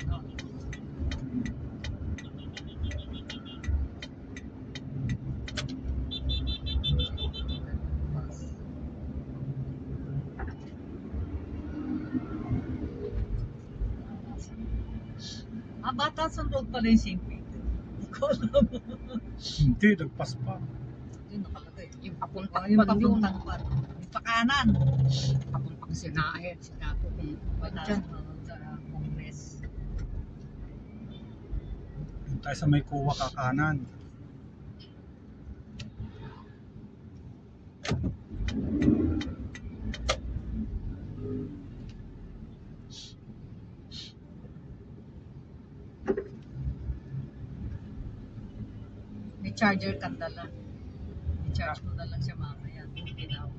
ano. Batasan Road pala yung St. Peter. Hindi ko alam. Hindi, nagpas pa. Yun nakalagay. Yung papuntang Yung pan yun. papuntang pan. Yung pakanan. Papuntang Sinahe. Sinapo kung Dyan. Sa Congress. Doon tayo sa may kuwa kakanan. May charger kang dala. I-charge mo na lang siya mamaya. Hindi na ako.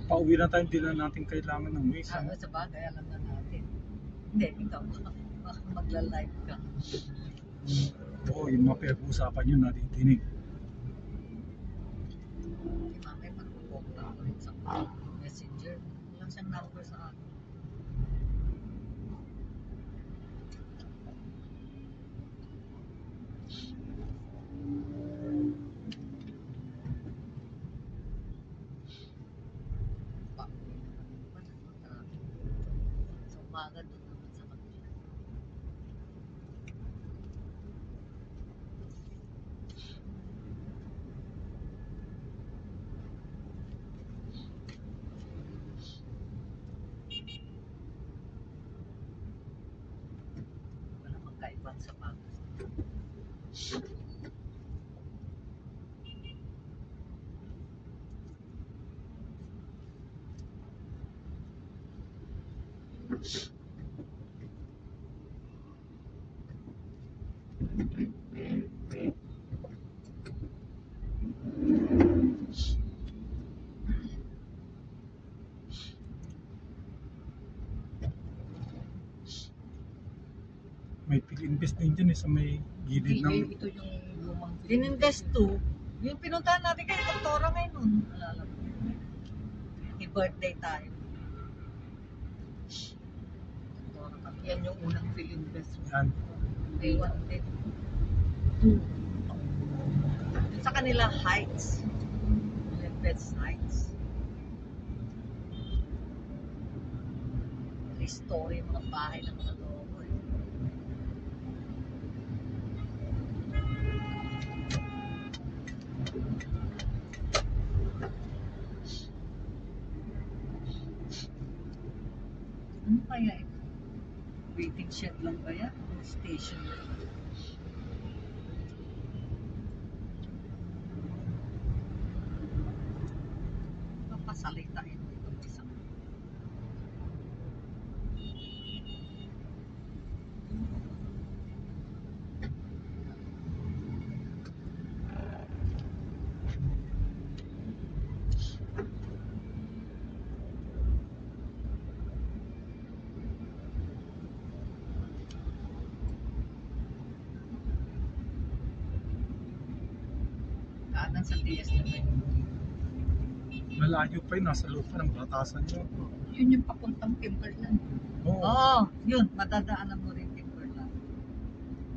Pauwi na tayo, hindi na natin kailangan ng waste. Sa bagay, alam na natin. Hindi, ikaw. Magla-live ka. Oo, yung mga pinag-uusapan nyo, natidinig. Si mamaya mag-walk na ako rin sa messenger. Walang siyang number sa akin. Sa umaga doon naman sa kapila. Wala magkaibang sapatos. May Phil-Invest din dyan sa may gilid ng... ito yung lumang Dininvest to. Yung pinuntahan natin kay Doktora ngayon nun. Alala mo. I-birthday tayo. Doktora kami. yan yung unang Phil-Invest. Yan. Day 1, day 2. Sa kanila Heights. Phil-Invest Heights. Restore yung mga bahay ng mga logo eh. Ano kaya ito? Waiting shed lang ba yan? Station lang. Papasalitain mo itong isang. Kanan sa DSW. Malayo pa yun, nasa loob pa ng batasan nyo. Yun yung papuntang Timberland. Oo. Oo, yun. Madadaanan mo rin Timberland.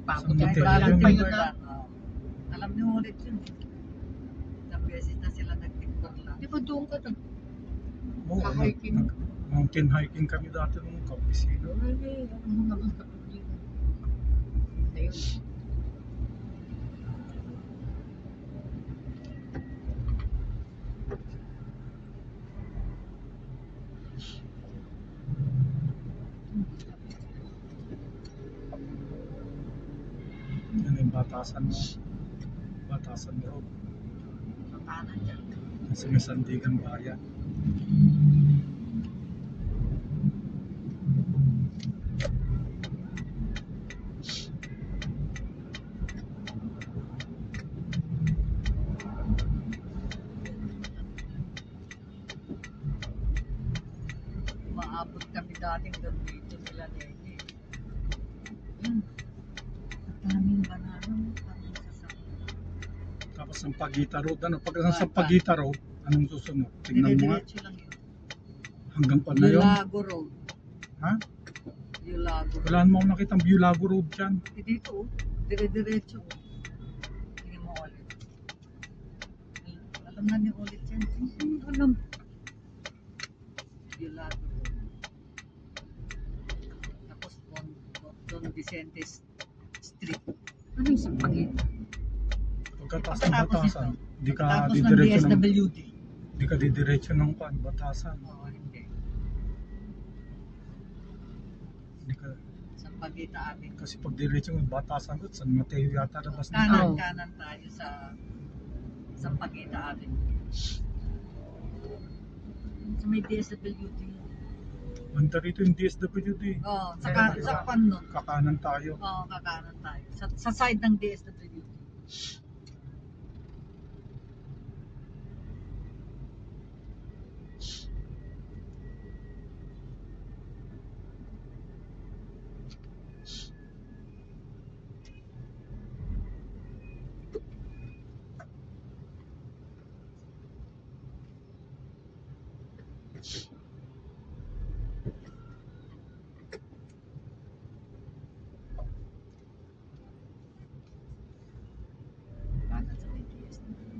Bago Sa Kahit Timberland. walang Timberland pa yun na. Timberland. Alam niyo ulit yun. Ilang beses na sila nag-Timberland. Di ba doon ka nag Oo, Ka-hiking. mountain hiking kami dati nung Kapisino. ay, ano naman ka problema? Ayun. Yan yung batasan mo. Batasan road. Sa kanan dyan. Kasi may Sandigan Bayan. Maabot kami dating doon dito sila Nene. Yun. Ang daming banana mo. Parang sasakyan. Tapos ang Pagita Road. Ano? Pag sa Pagita Road, anong susunod? Tignan mo nga. Dire-diretso lang yun. Hanggang pa na yun. Lulago Road. Ha? Yulago. Wala mo akong nakitang Biolago Road dyan. Dito, oh. Dire-diretso. Tingin mo ulit. Alam na niyo ulit yan. Alam. Yulago. Tapos Don Vicente Street. Ano yung sampagita? Pagkataas ng Pagkatapos Batasan, nito, di ka Tapos ng didiretso ng DSWD. di ka didiretso ng Batasan. Oo, hindi. Di ka Sampagita atin. kasi pag diretso ng Batasan doon, San Mateo yata labas na. Kanan, Oo. kanan tayo sa Sampagita atin. Sa may DSWD. Banda rito yung DSWD. Oo, sa pan nun. Kakanan tayo. Oo, kakanan tayo. Sa side ng DSWD. Kanan sa may DSWD.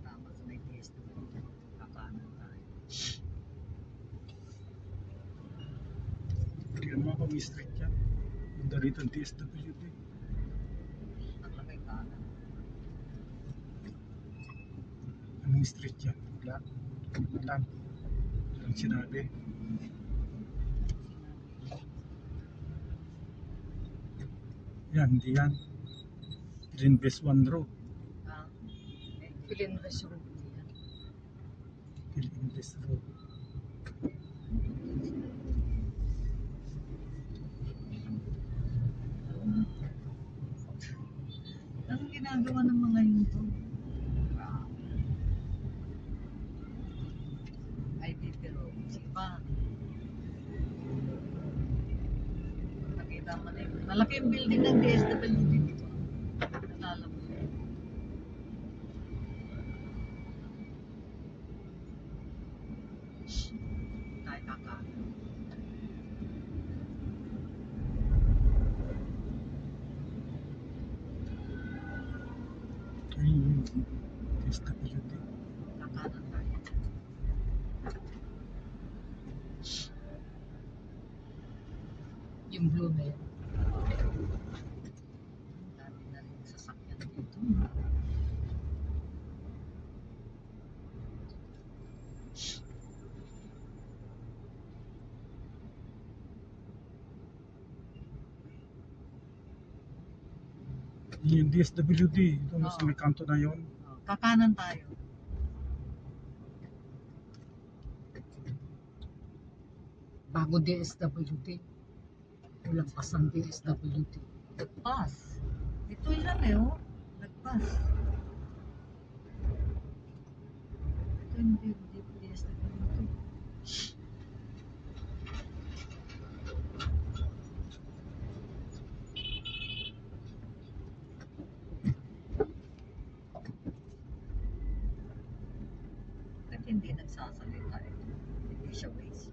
Tama sa may DSWD. Kakanan tayo. Tingnan mo ako, may street yan. Banda rito yung DSWD. Nakalagay kanan. Anong street yan? Wala. Wala. Walang sinabi. Yan, hindi yan. Invest One Road. Ah, Pilinres Road yan. Invest Road. Anong ginagawa ng mga yun to? Ay, pero sipa. Nakita mo na yun. Malaki yung building ng DSWD dito. Nalala mo yun. Tayo kakain. Ayun, DSWD. Kakanan tayo. Yung blue na yan. Dami na rin sasakyan dito. Yung DSWD, ito na sa Oo. may kanto na yon. Kakanan tayo. Bago DSWD. Walang pasang DSWD. Nagpas. Ito lang eh, oh. Nagpas. Ito hindi DSWD. Ba't hindi nagsasalita ito? Hindi siya waste.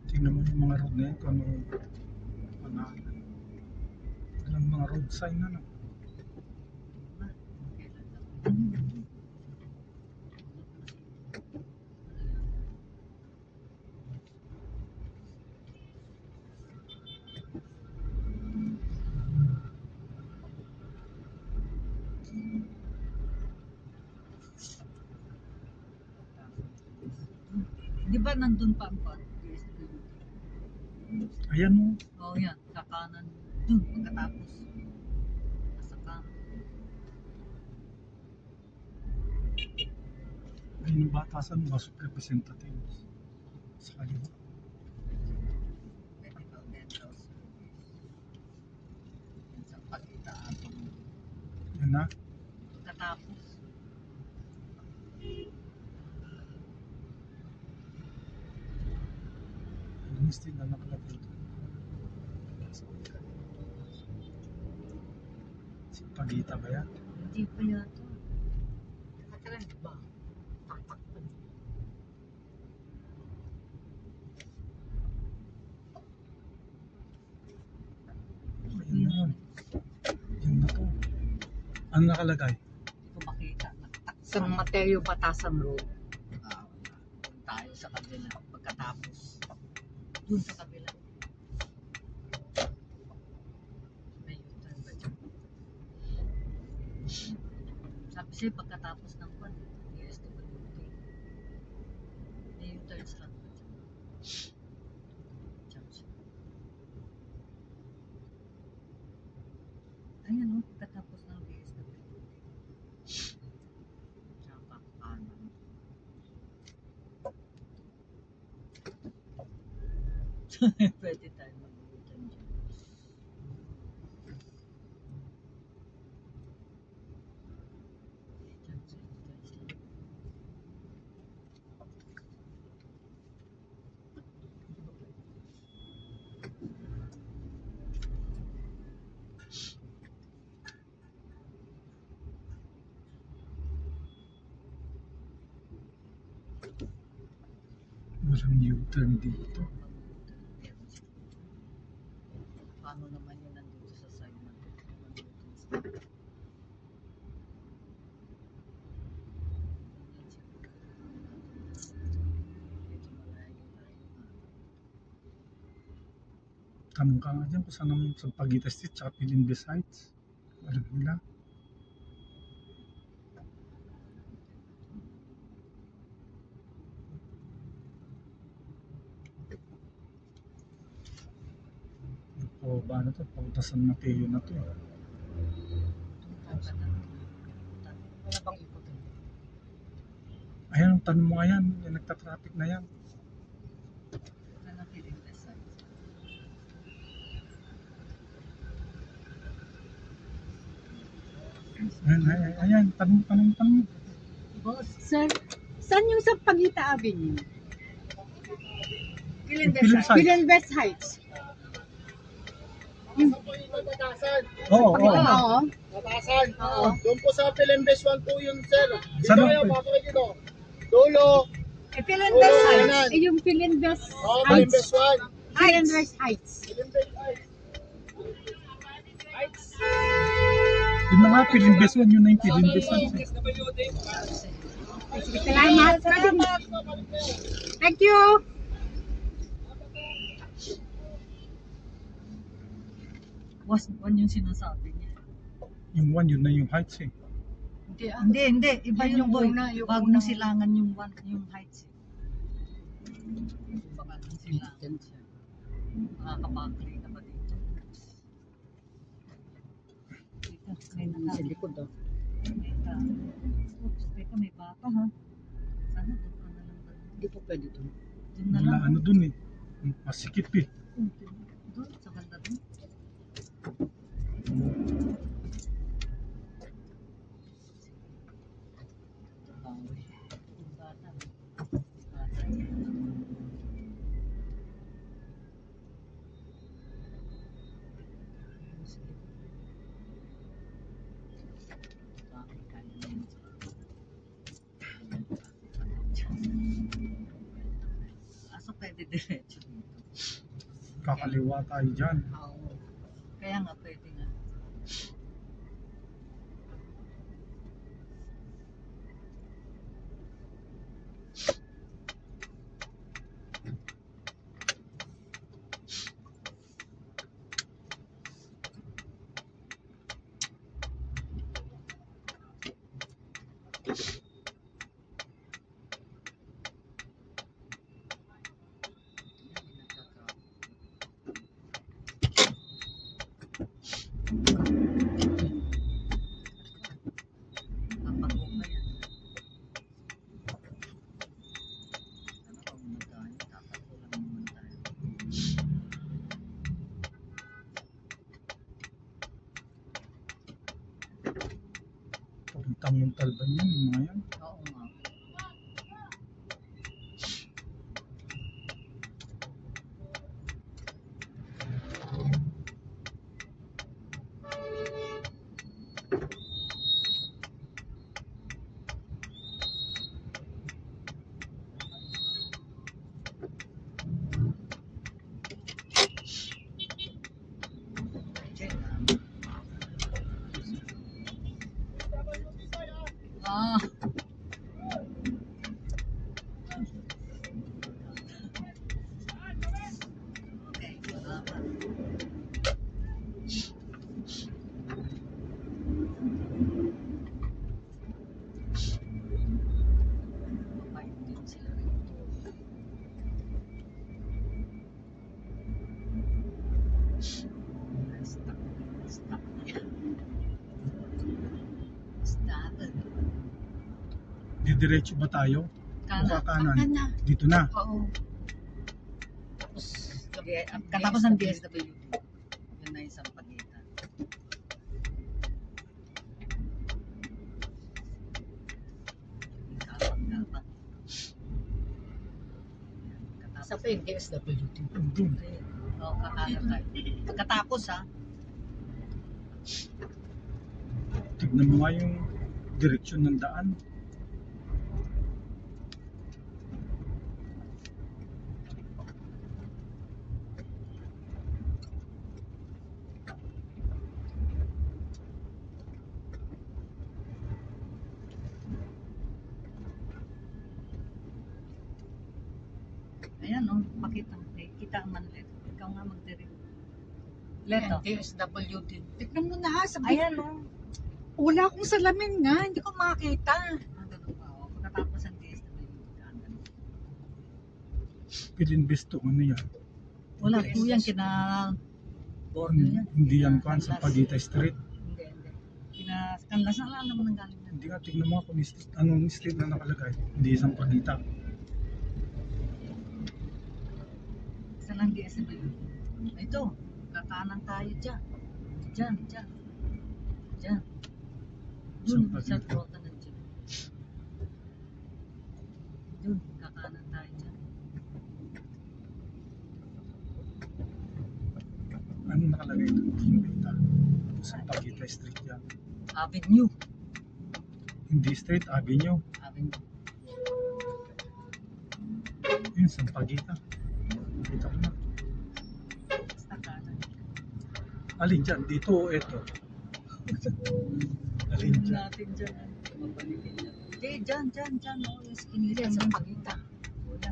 Tingnan mo yung mga road na yan, kung anong pangalan. Alam mga road sign na no. Di ba nandun pa ang DSWD? Ayan mo. Oo, yan. Kakanan. Dun, pagkatapos. Nasa kanan. Ayun yung Batasan, House of Representatives. Sa kaliwa. Medical dental service. Yan sa pagkita. Yan na. Pagkatapos. stainless steel na nakalagay ito. Si Pagita ba yan? Hindi pa yata. Nakatrend ba? Tatakpan. Ayun na yun. Yun na to. Ano nakalagay? Hindi ko makita. San Mateo, Batasan Road. Doon tayo sa kabila. Pagkatapos. Doon sa kabila. May U-turn ba dyan? Sabi siya pagkatapos ng pan. DSWD. May U-turns lang ba dyan? Dyan siya. Ayan o. Pagkatapos ng DSWD. Tsaka kanan. Pwede tayo mag-U-turn dyan. Dyan sa U-turns lang. Walang U-turn dito. Paano naman yun nandito sa side na to? Dito malayo tayo. Tanong ka nga dyan kung saan ang sa Pagita Street tsaka Pilinbes Heights. Alam nila. O ba na to? Pauta San Mateo na to. Wala Wala bang ikutin? Ayan, ang tanong mo nga yan. Yung nagtatraffic na yan. na feeling the size. Ayan, tanong. Boss, sir, saan yung sa Pagita Avenue? Pilinbes Heights. Pilinbes Heights. Oo. Oo. Batasan. Oo. Doon po sa Pilinbes 1-2 yun, sir. Dito Saan kayo, ang- makakawin dito. Dulo. Pilinbes Oo, Heights. kanan. Yung Pilinbes Oo, Heights. Pilinbes 1. Pilinbes Heights. Pilinbes Heights. Yun na nga, Pilinbes 1. Yun na yung Pilinbes 1. Salamat. Thank you. One yung sinasabi niya. Yung 1, yun na yung Heights eh. Hindi. Iba Yun yung boy. una, yung Bago una. nang silangan yung yung heights. Baka nang silangan siya. Makakabakli na ba dito? Dito, may Sa likod daw. Oops, teka, may baka ha. Sana doon ka na lang ba? Hindi po pwede ito. Doon na Wala lang. ano dun eh. Masikip eh. Doon, sa banda doon. Yung bata. Bata yan. Bakit kaya na yun? Aso pwede diretso dito. Kakaliwa tayo dyan. Oo. Kaya nga pwede nga. Papuntang ba yan, yung mga yan? Oo nga. Ah. Okay, salamat. Mabait din sila rito. Stuck. Stuck na yan. Stuck. Didiretso ba tayo? O Kanan. kakanan? Kanan na. Dito na. Oo. Tapos, Katapos ng DSWD. Yun na isang pagitan. Kapag-kapag. Sa pa yung DSWD. Doon. Oo, kakanan tayo. Pagkatapos ha, Tignan mo nga yung direksyon ng daan. ayan o, pakita. Kita ang manlet. Ikaw nga magdirect. Leto. DSWD. Tignan mo na ha. Sabi, Ayan o. wala akong salamin nga. Hindi ko makita. Ang ganun ba o. Pagkatapos ng DSWD. kanan. Pilinvest to, ano yan? Wala po yan, kina border yan. Hindi yan kuhan sa Kanlas. Pagita Street. Hindi, hindi. Kina Kanlas, alam mo nang galing na. Hindi nga, tignan mo kung anong street na nakalagay. Hindi isang Pagita. Saan ang DSWD? Ito, kakanan tayo dyan. Dyan, dyan. Dyan. Dun, Saan sa Pagita? rota ng dyan. Dun, kakanan tayo dyan. Ano nakalagay doon? Pagita. Sa Pagita Street yan. Avenue. Hindi street, avenue. Avenue. Yun, sa Pagita. Nakita ko na. Basta kanan. Alin dyan? Dito o eto? Alin Tingnan dyan? natin dyan. Mabalikin dyan. Hindi, dyan, dyan, dyan. Oh, yung skinny Yan dyan. sa Pagita. Wala.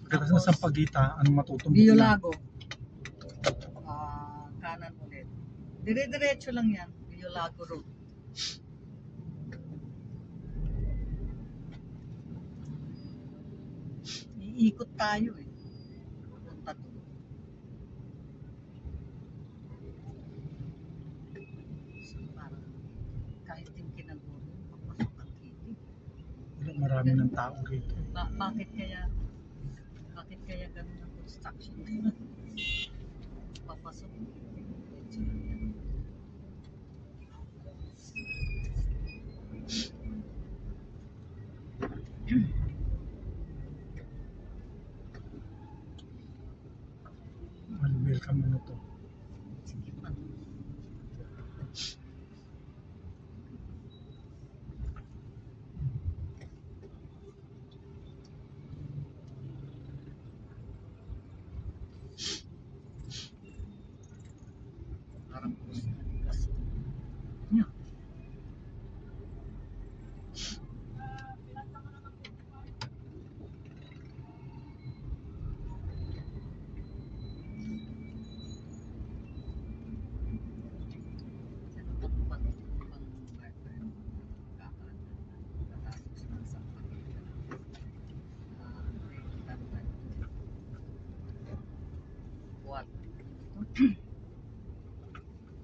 Pagkatapos sa Pagita, anong matutumbok na? Biolago. Kanan ulit. Dire-diretso lang yan. Biolago Road. Iikot tayo eh. Punta doon. So, parang kahit yung kinaguro, papasok ang kitty. Wala, marami ng tao rito. Bakit kaya ganun ang construction? Papasok. Diretso lang yan. Well, welcome ano to. Sige pa. Parang gusto kasi. Yeah.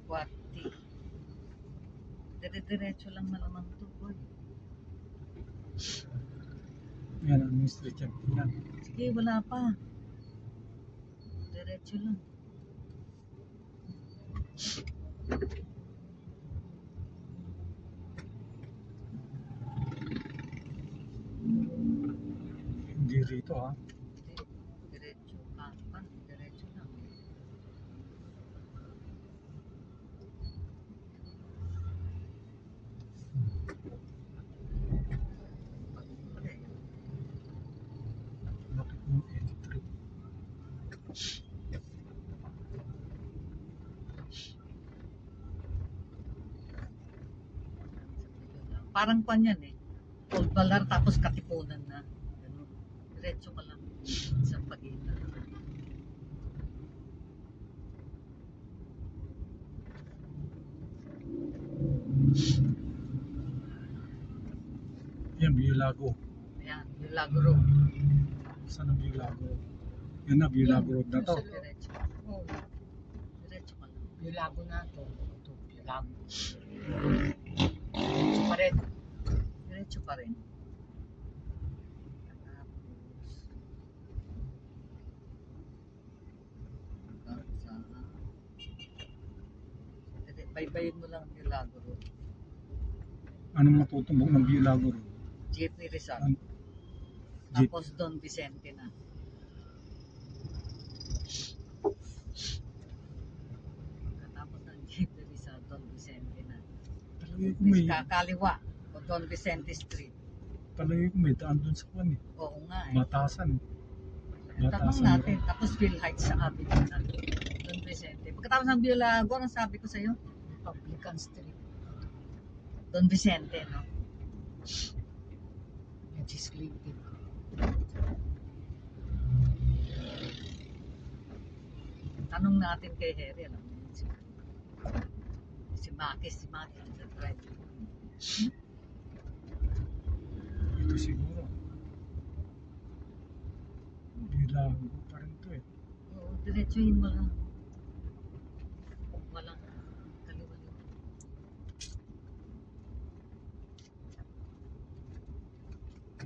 Kwati. Dire-diretso lang malamang to, boy. Yan, ang street yan. Yan. Sige, wala pa. Diretso lang. Hindi rito ha. Diretso, kapan, diretso lang. Bakit mo entry? Parang kwan yan eh. Old Balar tapos Katipunan na. Ganun. Diretso ka lang sa pagitan. Yan, Biolago. Ayan, yung Lago Road. Saan ang Biolago? Yan na, Biolago Road na to. Diretso. Oo. Diretso ka lang. Yung lago na to. Ito, yung lago. Diretso pa rin. Diretso pa rin. Tapos, baybayin mo lang yung Lago Road. Anong matutumbok ng Biolago Road? Jeepney Rizal. Jeep. Tapos Don Vicente na. Katapos ng Jeepney Rizal, Don Vicente na. Palagay ko may, Kakaliwa o Don Vicente Street. palagay ko may daan dun sa kwan eh. Oo nga eh. Batasan. Tanong Batasan natin. Tapos Phil Heights sa Avenue na. Don Vicente. Pagkatapos ng Biolago, anong sabi ko sa'yo? Republican Street. Don Vicente, no? Legislative. Tanong natin kay Harry, alam mo yun si Makis sa drive. Ito siguro. Biolago pa rin to eh. Oo, diretsuhin mo lang. Walang kaliwa.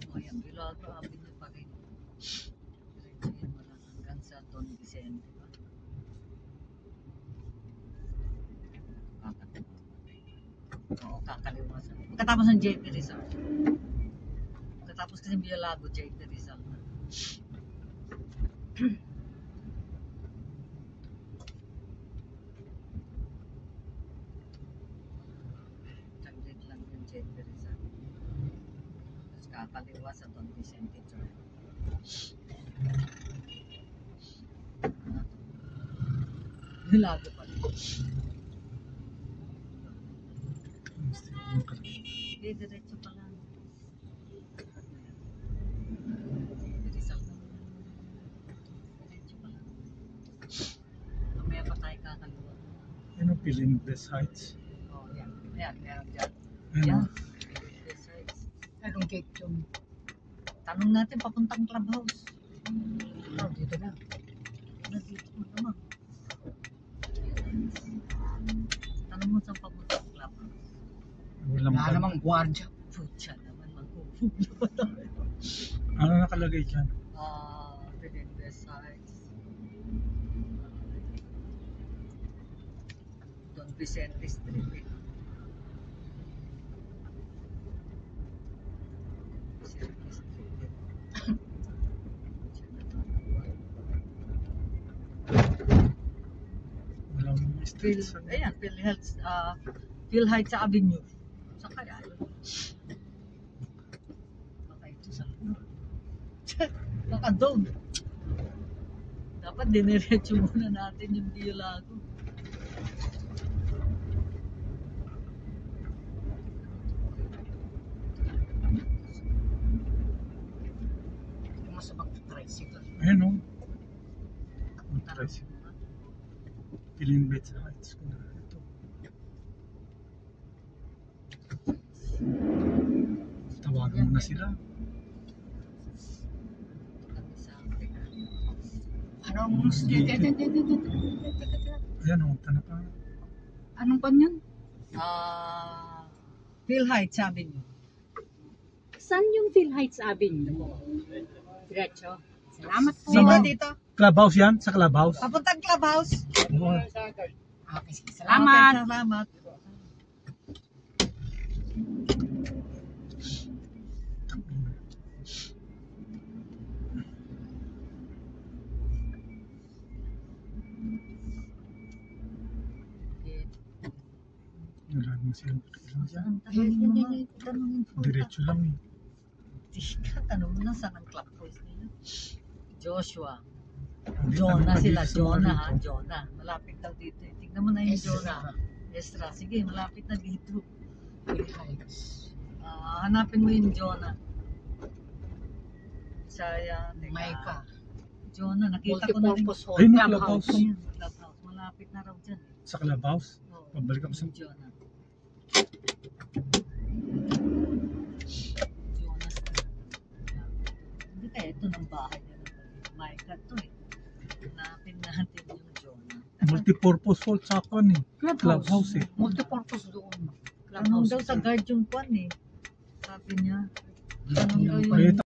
O yan, Biolago Avenue pa rin. Diretsuhin mo lang hanggang sa Don Vicente pa. Oo, kakaliwa sa. Pagkatapos ng JP Rizal. Pagkatapos kasi Biolago, JP Rizal na. Saglit lang yung JP Rizal. Tapos kakaliwa sa Don Vicente Church. Biolago pa rin. Hindi, diretso pa lang. Rizal na. Diretso pa lang. Mamaya pa tayo kakaliwa. Ano, Pilindes Heights? Oh, yan. Ayan, meron dyan. Ano? Yan. Besides. Anong gate yun? Tanong natin papuntang clubhouse. Oh, dito na. Nandito mo naman. Tanong mo saan papuntang clubhouse. Walang Wala namang gwardiya. Putya naman, magkukulo pa tayo. Ano nakalagay dyan? Besides. Don Vicente Street. Vicente Street. Walang Phil, streets. ayan, Phil Heights Avenue. Saan kaya yun? Baka ito sa baka doon. Dapat diniretso muna natin yung Biolago. Yung masabang tricycle. Ayun o. Pilindes Heights. Ito. Tawagan mo na sila. Kami sa Africa. Anong street? Ayan o, na pa. Anong pan yun? Phil Heights Avenue. Saan yung Phil Heights Avenue? Diretso. Salamat po. Dito, Sama- dito. Clubhouse yan? Sa clubhouse? Papuntang clubhouse. Oo. Okay, sige. Salamat. Okay, salamat. Wala naman silang pakialam dyan. Saan? Tanungin mo nga. Tanungin mo. Diretso lang eh. Tika, tanong mo lang saan ang clubhouse nila. Joshua. Hindi Jonah naman sila. pag-iisa Jonah mga ha. rito. Jonah. Malapit daw dito. Tignan mo na yung Jonah. Estra. Sige, malapit na dito. Phil Heights. Hanapin mo yung Jonah. Saya, Maika. Jonah, nakita ko na rin. Multipurpose hall. Ayun, Clubhouse. clubhouse. Ayun, Clubhouse. Malapit na raw dyan. Sa clubhouse. Oo, Pabalik ako sa... yung Jonah. Jonah Street. Hindi kaya ito ng bahay niya. Maika to eh. Hanapin natin yung Jonah. Multipurpose hall sa kwan eh. Clubhouse eh. Multipurpose doon. Tanong Clubhouse. daw sa guard yung kwan eh. Sabi niya. Tanong daw yung Kaya